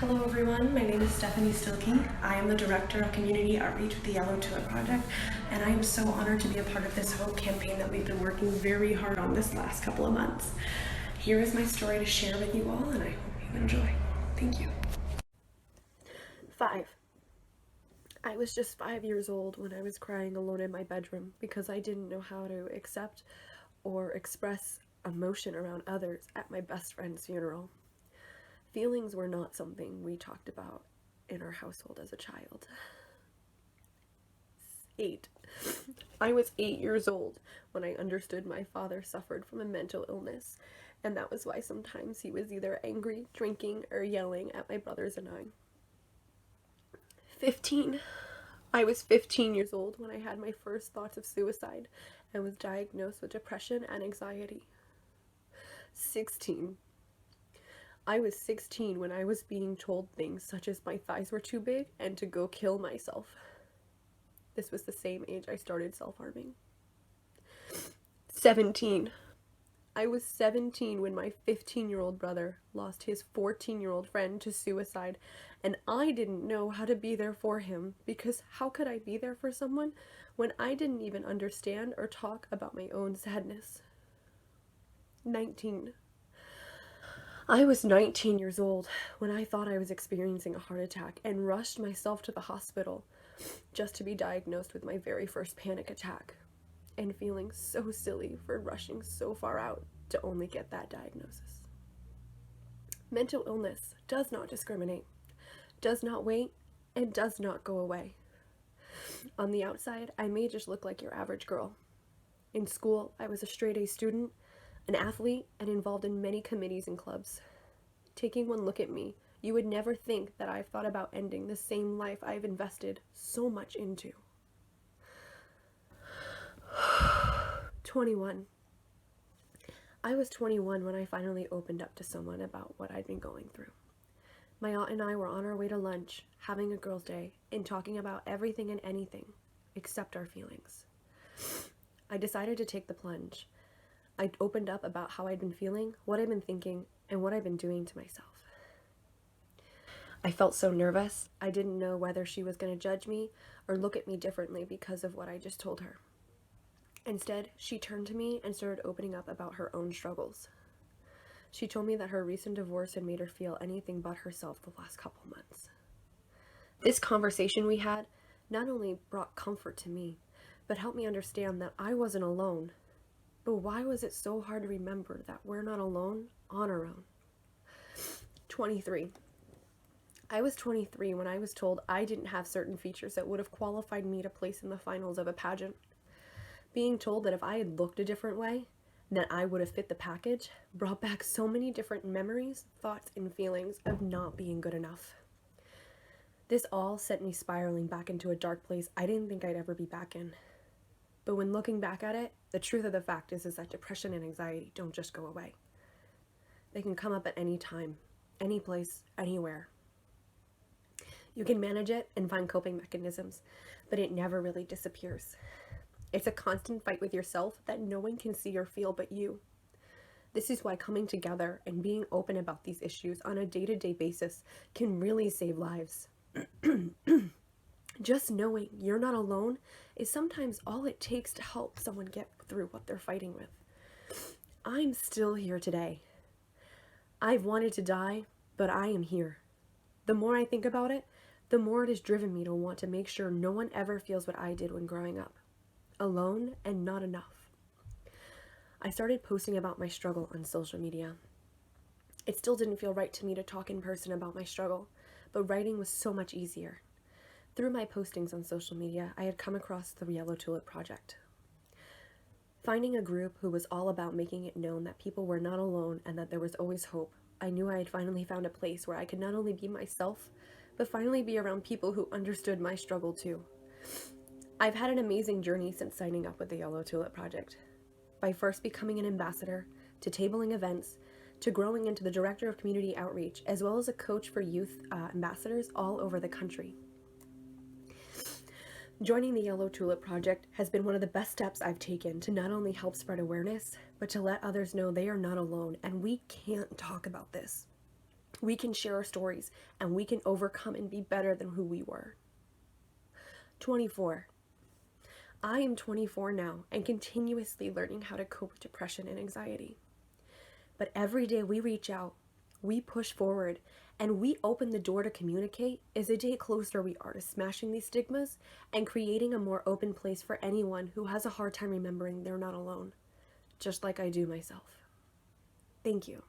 Hello everyone, my name is Stephanie Silkney. I am the Director of Community Outreach with the Yellow Tulip Project, and I am so honored to be a part of this HOPE campaign that we've been working very hard on this last couple of months. Here is my story to share with you all, and I hope you enjoy. Thank you. 5. I was just 5 years old when I was crying alone in my bedroom because I didn't know how to accept or express emotion around others at my best friend's funeral. Feelings were not something we talked about in our household as a child. 8. I was 8 years old when I understood my father suffered from a mental illness, and that was why sometimes he was either angry, drinking, or yelling at my brothers and I. 15. I was 15 years old when I had my first thoughts of suicide and was diagnosed with depression and anxiety. 16. I was 16 when I was being told things such as my thighs were too big and to go kill myself. This was the same age I started self-harming. 17. I was 17 when my 15-year-old brother lost his 14-year-old friend to suicide, and I didn't know how to be there for him because how could I be there for someone when I didn't even understand or talk about my own sadness? 19. I was 19 years old when I thought I was experiencing a heart attack and rushed myself to the hospital just to be diagnosed with my very first panic attack, and feeling so silly for rushing so far out to only get that diagnosis. Mental illness does not discriminate, does not wait, and does not go away. On the outside, I may just look like your average girl. In school, I was a straight-A student, an athlete, and involved in many committees and clubs. Taking one look at me, you would never think that I've thought about ending the same life I've invested so much into. 21. I was 21 when I finally opened up to someone about what I'd been going through. My aunt and I were on our way to lunch, having a girls' day, and talking about everything and anything, except our feelings. I decided to take the plunge. I opened up about how I'd been feeling, what I'd been thinking, and what I'd been doing to myself. I felt so nervous, I didn't know whether she was going to judge me or look at me differently because of what I just told her. Instead, she turned to me and started opening up about her own struggles. She told me that her recent divorce had made her feel anything but herself the last couple months. This conversation we had not only brought comfort to me, but helped me understand that I wasn't alone. But why was it so hard to remember that we're not alone on our own? 23. I was 23 when I was told I didn't have certain features that would have qualified me to place in the finals of a pageant. Being told that if I had looked a different way, that I would have fit the package, brought back so many different memories, thoughts, and feelings of not being good enough. This all sent me spiraling back into a dark place I didn't think I'd ever be back in. But when looking back at it, the truth of the fact is that depression and anxiety don't just go away. They can come up at any time, any place, anywhere. You can manage it and find coping mechanisms, but it never really disappears. It's a constant fight with yourself that no one can see or feel but you. This is why coming together and being open about these issues on a day-to-day basis can really save lives. Just knowing you're not alone is sometimes all it takes to help someone get through what they're fighting with. I'm still here today. I've wanted to die, but I am here. The more I think about it, the more it has driven me to want to make sure no one ever feels what I did when growing up. Alone and not enough. I started posting about my struggle on social media. It still didn't feel right to me to talk in person about my struggle, but writing was so much easier. Through my postings on social media, I had come across the Yellow Tulip Project. Finding a group who was all about making it known that people were not alone and that there was always hope, I knew I had finally found a place where I could not only be myself, but finally be around people who understood my struggle too. I've had an amazing journey since signing up with the Yellow Tulip Project. By first becoming an ambassador, to tabling events, to growing into the Director of Community Outreach, as well as a coach for youth ambassadors all over the country. Joining the Yellow Tulip Project has been one of the best steps I've taken to not only help spread awareness, but to let others know they are not alone and we can't talk about this. We can share our stories, and we can overcome and be better than who we were. 24. I am 24 now and continuously learning how to cope with depression and anxiety. But every day we reach out, we push forward, and we open the door to communicate is a day closer we are to smashing these stigmas and creating a more open place for anyone who has a hard time remembering they're not alone, just like I do myself. Thank you.